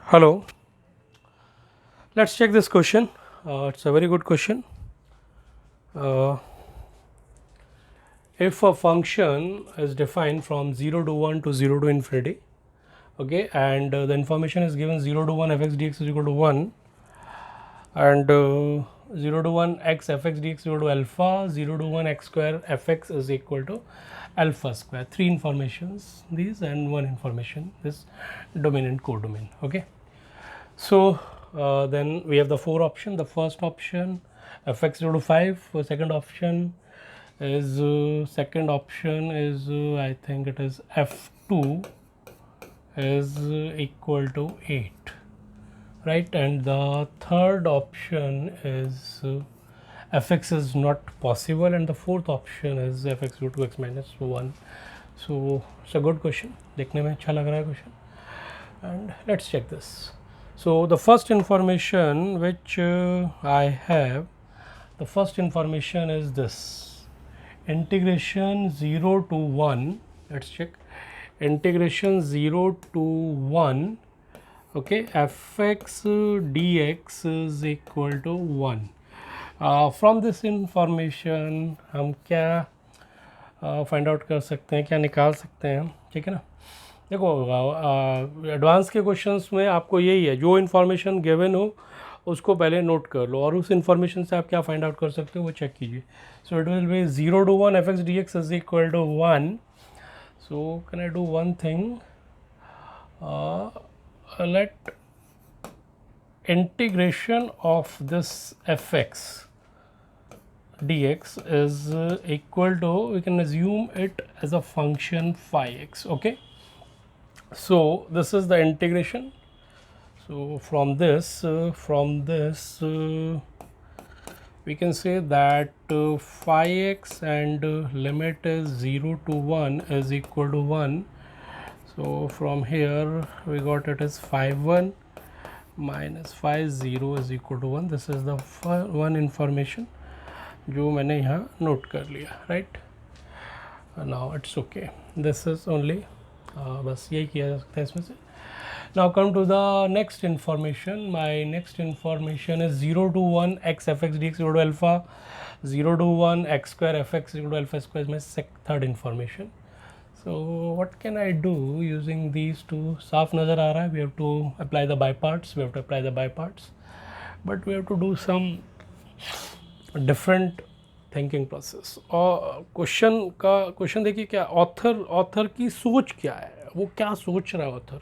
Hello, let's check this question. It's a very good question. Uh, if a function is defined from 0 to 1 to 0 to infinity, okay, and the information is given 0 to 1 fx dx is equal to 1, and 0 to 1 x fx dx is equal to alpha, 0 to 1 x square fx is equal to alpha square. Three informations, these, and one information, this dominant codomain. Okay. So then we have the four option. The first option fx equal to 5. Second option is I think it is f2 is equal to 8, right? And the third option is fx is not possible, and the fourth option is fx equal to x minus 1. So it's a good question. देखने में अच्छा लग रहा है question. And let's check this. So the first information which I have, the first information is this: integration 0 to 1. Let's check. Integration 0 to 1. Okay, fx dx is equal to 1. From this information हम क्या find out कर सकते हैं, क्या निकाल सकते हैं, ठीक है ना. देखो एडवांस के क्वेश्चंस में आपको यही है, जो इन्फॉर्मेशन गिवन हो उसको पहले नोट कर लो और उस इन्फॉर्मेशन से आप क्या फाइंड आउट कर सकते हो वो चेक कीजिए. So it will be 0 to 1 fx dx is equal to 1. So can I do one thing, let integration of this fx dx is equal to, we can assume it as a function phi x. Okay, so this is the integration. So from this we can say that phi x and limit is 0 to 1 is equal to 1. So from here we got it as phi 1 minus phi 0 is equal to 1. This is the one information जो मैंने यहाँ note कर लिया, right. Now it's okay, this is only बस यही किया जा सकता है इसमें से. Now come to the next information. My next information is 0 to 1 x fx dx equal to alpha, 0 to 1 x square fx equal to alpha square. में third information. So what can I do using these two? साफ नज़र आ रहा है. We have to apply the by parts, but we have to do some different thinking process. और question देखिए, क्या author की सोच क्या है, वो क्या सोच रहा है ऑथर.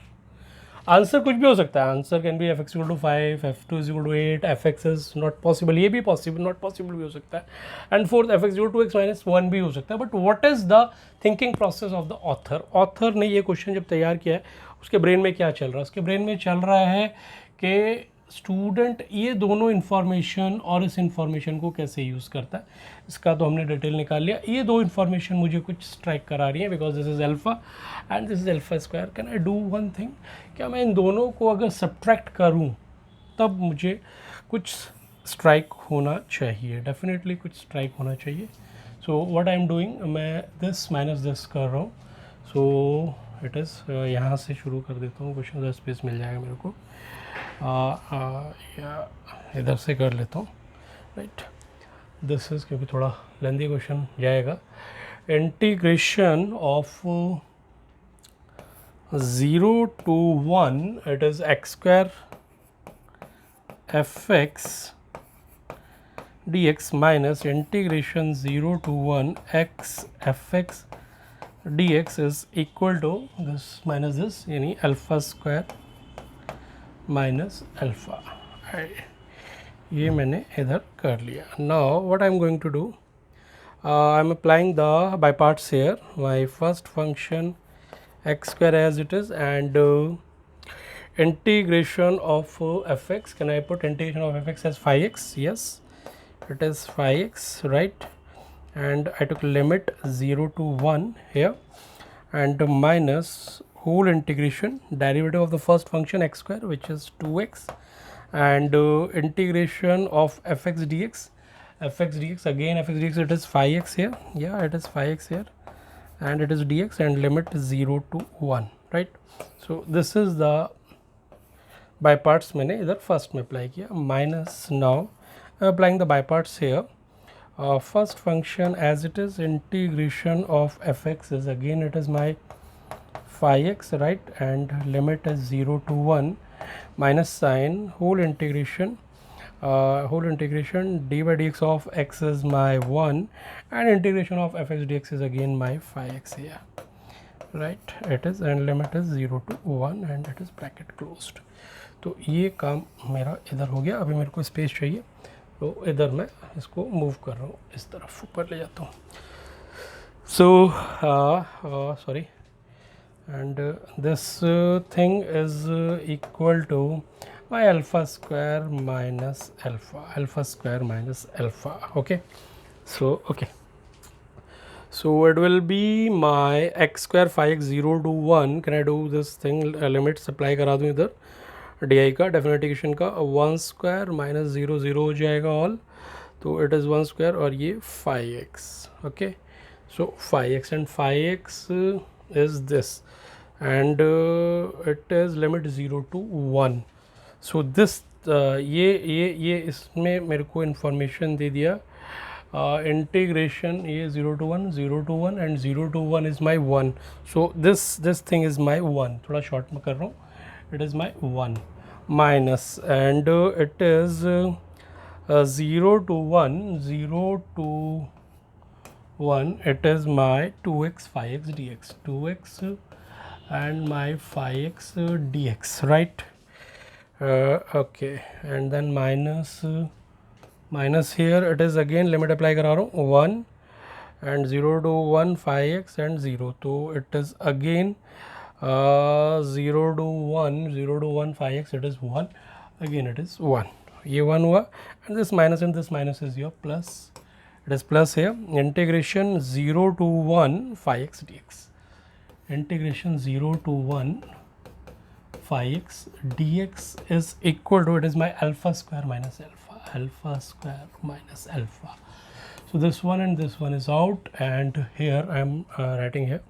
आंसर कुछ भी हो सकता है. Answer can be f x equal to 5, f2 is equal to 8, f x is not possible, ये भी पॉसिबल नॉट पॉसिबल भी हो सकता है, and fourth f x equal to x minus 1 भी हो सकता है. But what is the thinking process of the author. Author ने ये क्वेश्चन जब तैयार किया है उसके ब्रेन में क्या चल रहा है. उसके ब्रेन में चल रहा है कि स्टूडेंट ये दोनों इन्फॉर्मेशन और इस इन्फॉर्मेशन को कैसे यूज़ करता है. इसका तो हमने डिटेल निकाल लिया. ये दो इन्फॉर्मेशन मुझे कुछ स्ट्राइक करा रही है, because this is alpha and this is alpha square. Can I do one thing, क्या मैं इन दोनों को अगर सब्ट्रैक्ट करूं तब मुझे कुछ स्ट्राइक होना चाहिए, डेफिनेटली कुछ स्ट्राइक होना चाहिए. So what I am doing, मैं दिस माइनस दिस कर रहा हूँ. सो इट इज़ यहाँ से शुरू कर देता हूँ. क्वेश्चन का स्पेस मिल जाएगा मेरे को, या इधर से कर लेता हूँ, राइट. दिस इज़, क्योंकि थोड़ा लेंदी क्वेश्चन जाएगा. Integration of 0 to 1, it is x square fx dx minus integration 0 to 1 x fx dx is equal to this minus this, यानी अल्फ़ा स्क्वायर माइनस अल्फ़ा. ये मैंने इधर कर लिया. Now what I am going to do, I am applying the by parts here. My first function x square as it is, and integration of fx. Can I put integration of fx as phi x? Yes, it is phi x, right. And I took limit 0 to 1 here, and minus whole integration derivative of the first function x square, which is 2x, and integration of fx dx. Again fx dx, it is phi x here. Yeah, it is phi x here, and it is dx, and limit 0 to 1, right. So this is the by parts मैंने इधर first में apply किया, minus now applying the by parts here. First function as it is integration of fx is again it is my phi x, right, and limit is 0 to 1 minus sign whole integration d by dx of x is my 1 and integration of fx dx is again my phi x here, right, it is, and limit is 0 to 1 and it is bracket closed. तो ये काम मेरा इधर हो गया. अभी मेरे को स्पेस चाहिए तो इधर मैं इसको मूव कर रहा हूँ, इस तरफ ऊपर ले जाता हूँ. So sorry, and this thing is equal to my alpha square minus alpha square minus alpha. Okay, so okay, so it will be my x square phi x 0 to 1. Can I do this thing, limits apply करा दूँ इधर D का डेफिनेटिकेशन का, 1 square minus 0 0 हो जाएगा all, तो it is 1 square और ये phi x. Okay, so phi x and phi x is this and it is limit 0 to 1. So this ये इसमें मेरे को इन्फॉर्मेशन दे दिया, इंटीग्रेशन ये 0 to 1 0 to 1 and 0 to 1 is my 1. So this thing is my 1. थोड़ा short में कर रहा हूँ, it is my 1 minus and it is 0 to 1 0 to 1 it is my 2x phi x dx, 2x and my phi x dx, right. Okay, and then minus here it is again limit apply करा रहा हूँ 1 and 0 to 1 phi x and 0, तो it is again 0 to 1 phi x, it is 1, again it is 1, ये 1 हुआ, and this minus is your plus, it is plus here. Integration 0 to 1 phi x dx, integration 0 to 1 phi x dx is equal to, it is my alpha square minus alpha. So this one and this one is out, and here I am writing here,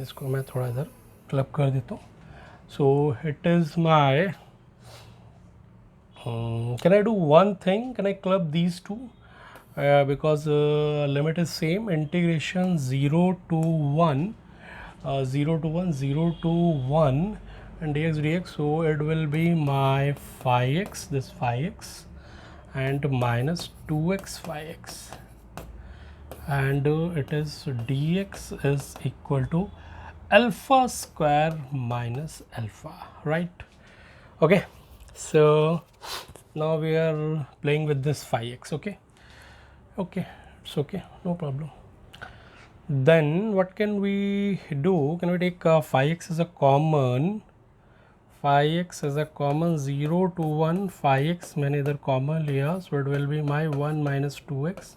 इसको मैं थोड़ा इधर club कर देता हूँ. So it is my, can I do one thing, can I club these two because limit is same, integration 0 to 1 0 to 1 0 to 1 and dx, so it will be my phi x, this phi x, and minus 2x phi x, and it is dx is equal to alpha square minus alpha, right. Okay, so now we are playing with this phi x. Okay, it's okay, no problem. Then what can we do, can we take phi x as a common, 0 to 1 phi x मैंने इधर common लिया, so it will be my 1 minus 2x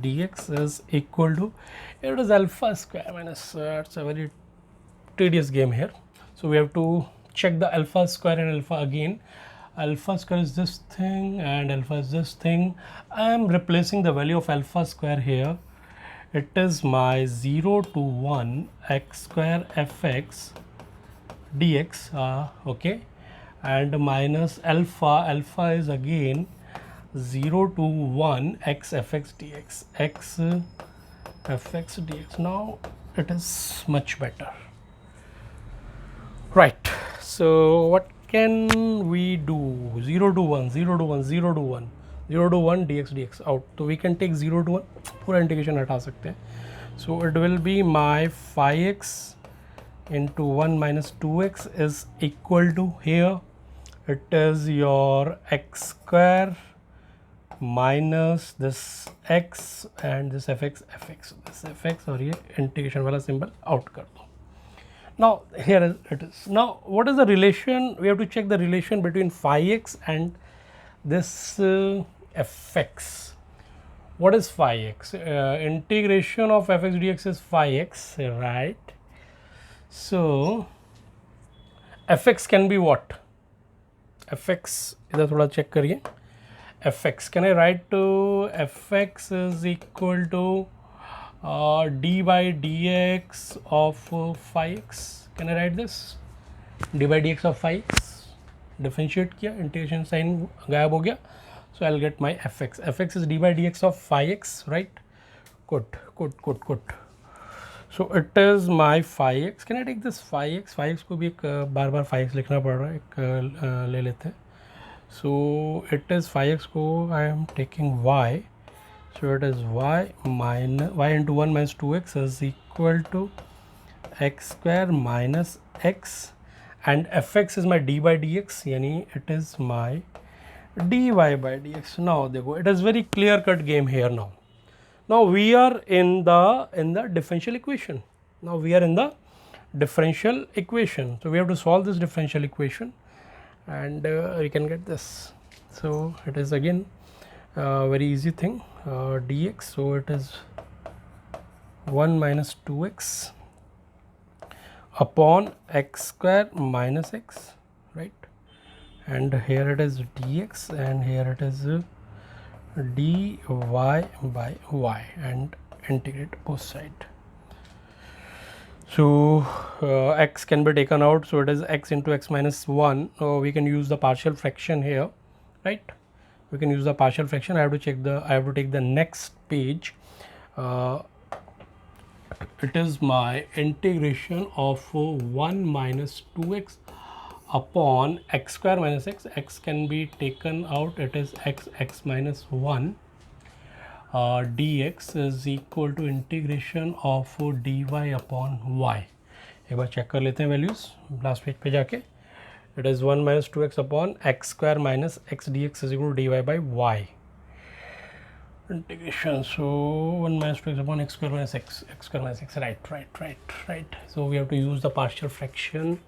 dx is equal to, it is alpha square minus, it's a very tedious game here, so we have to check the alpha square and alpha again. Alpha square is this thing and alpha is this thing. I am replacing the value of alpha square here, it is my 0 to 1 x square fx dx, okay, and minus alpha is again 0 to 1 x fx dx, x fx dx. Now it is much better, right. So what can we do, 0 to 1 0 to 1 0 to 1 0 to 1 dx out, so we can take 0 to 1, पूरा integration हटा सकते हैं. So it will be my phi x into 1 minus 2x is equal to, here it is your x square minus this x and this fx, this fx और ये integration वाला symbol out कर दो. Now here it is. Now what is the relation, we have to check the relation between phi x and this fx. What is phi x? Integration of fx dx is phi x, right. So fx can be what, fx इधर थोड़ा check करिए, fx, can I write to fx is equal to d by dx of phi x, can I write this, d by dx of phi x, differentiate किया, integration sign गायब हो गया. So I will get my fx. fx is d by d x of 5x, right. Good. So it is my 5x. Can I take this 5x? 5x को भी एक बार बार 5x लिखना पड़ रहा है, एक ले लेते हैं. So it is 5x को I am taking y. So it is y into 1 minus 2x is equal to x square minus x, and fx is my d by dx, यानी it is my dy by dx. Now देखो, it is very clear cut game here now. Now we are in the differential equation. Now we are in the differential equation. So we have to solve this differential equation, and we can get this. So it is again very easy thing, dx. So it is 1 minus 2x upon x square minus x, right? And here it is dx, and here it is dy by y, and integrate both sides. So x can be taken out, so it is x into x minus 1. We can use the partial fraction here, right? We can use the partial fraction. I have to take the next page. It is my integration of 1 minus 2x upon x square minus x. X can be taken out, it is x minus 1. dx is equal to integration of dy upon y. एक बार check कर लेते हैं values last page पे जाके. It is 1 minus 2x upon x square minus x dx is equal to dy by y. Integration, so 1 minus 2x upon x square minus x square minus x, right. So we have to use the partial fraction.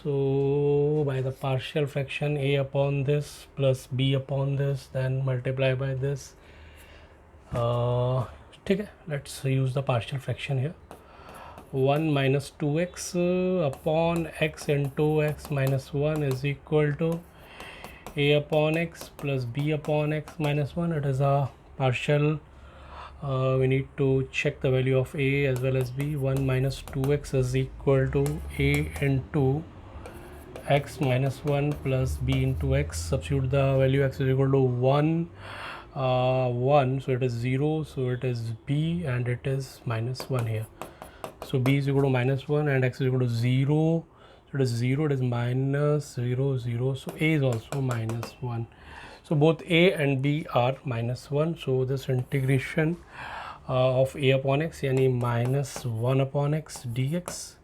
So by the partial fraction, a upon this plus b upon this, then multiply by this. ठीक है, let's use the partial fraction here. 1 minus 2x upon x into x minus 1 is equal to a upon x plus b upon x minus 1. It is a partial. We need to check the value of a as well as b. 1 minus 2x is equal to a into x minus 1 plus b into x. Substitute the value. X is equal to 1, 1, so it is 0, so it is b, and it is minus 1 here. So b is equal to minus 1 and x is equal to 0, so it is 0, it is minus 0, 0, so a is also minus 1. So both a and b are minus 1. So this integration of a upon x, yani minus 1 upon x dx,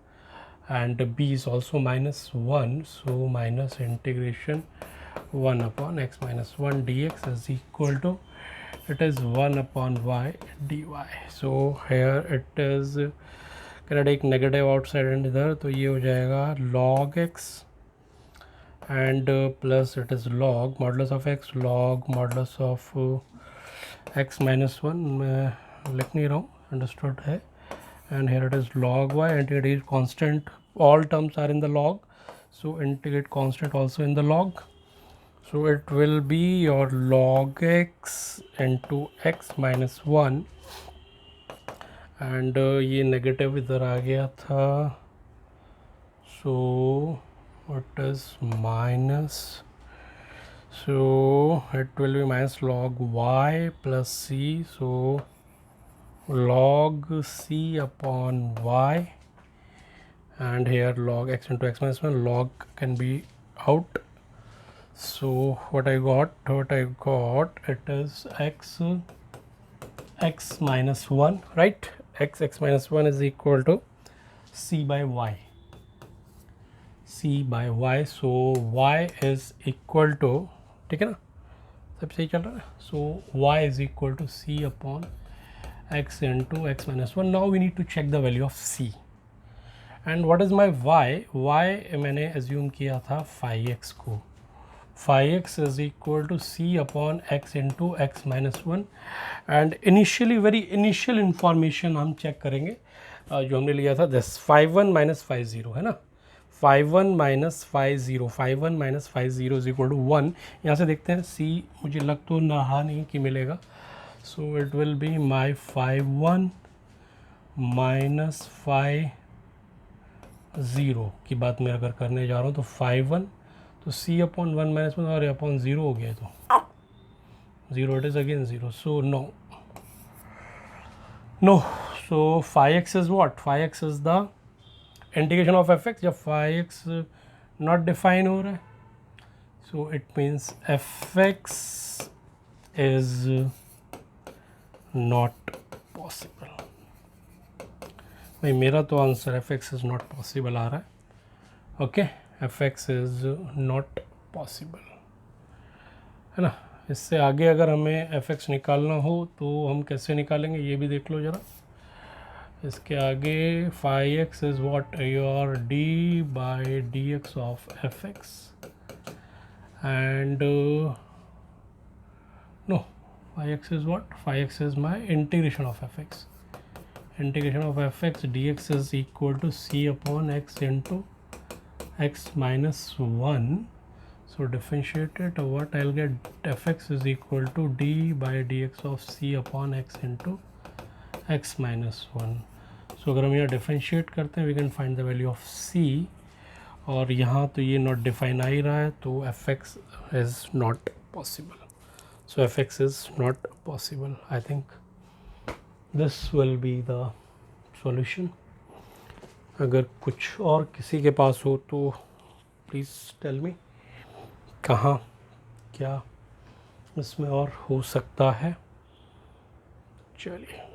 and b is also minus 1, so minus integration 1 upon x minus 1 dx is equal to, it is 1 upon y dy. So here it is, can I take negative outside and इधर, तो ये हो जाएगा log x and plus it is log modulus of x log modulus of x minus 1. मैं लिख नहीं रहा हूँ, understood है. And here it is log y, integrate constant, all terms are in the log, so integrate constant also in the log. So it will be your log x into x minus 1, and ये negative इधर आ गया था, so it is minus, so it will be minus log y plus c, so log c upon y, and here log x into x minus 1, log can be out. So what I got, it is x minus 1, right? x minus 1 is equal to c by y. So y is equal to, ठीक है ना, सब सही चल रहा है. So y is equal to c upon x into x minus 1. Now we need to check the value of c. And what is my y? y मैंने assume किया था 5x को. 5x is equal to c upon x into x minus 1. And initially, very initial information हम check करेंगे जो हमने लिया था, this 5 1 minus 5 0 है ना, 5 1 minus 5 0, 5 1 minus 5 0 is equal to 1. यहाँ से देखते हैं c मुझे लग तो रहा नहीं कि मिलेगा. So it will be my 5 1 minus 5 0 की बात मैं अगर करने जा रहा हूँ तो 5 1, तो तो c upon 1 minus 1 और upon 0 हो गया, तो 0, it is again 0, so no. So phi x is what? Phi x is the integration of fx जब phi x not define हो रहा है, so it means fx is not possible. भाई मेरा तो answer fx is not possible आ रहा है, okay, fx is not possible, है ना. इससे आगे अगर हमें fx निकालना हो तो हम कैसे निकालेंगे ये भी देख लो ज़रा. इसके आगे phi x is what? Your d by dx of fx, and no, phi x is what? Phi x is my integration of fx. Integration of fx dx is equal to c upon x into x minus 1. So differentiate it, what I'll get, fx is equal to d by dx of c upon x into x minus 1. So अगर हम यहाँ differentiate करते हैं we can find the value of c, और यहाँ तो ये not define आ ही रहा है, तो fx is not possible. So fx is not possible. I think this will be the solution. अगर कुछ और किसी के पास हो तो प्लीज़ टेल मी कहाँ क्या इसमें और हो सकता है. चलिए.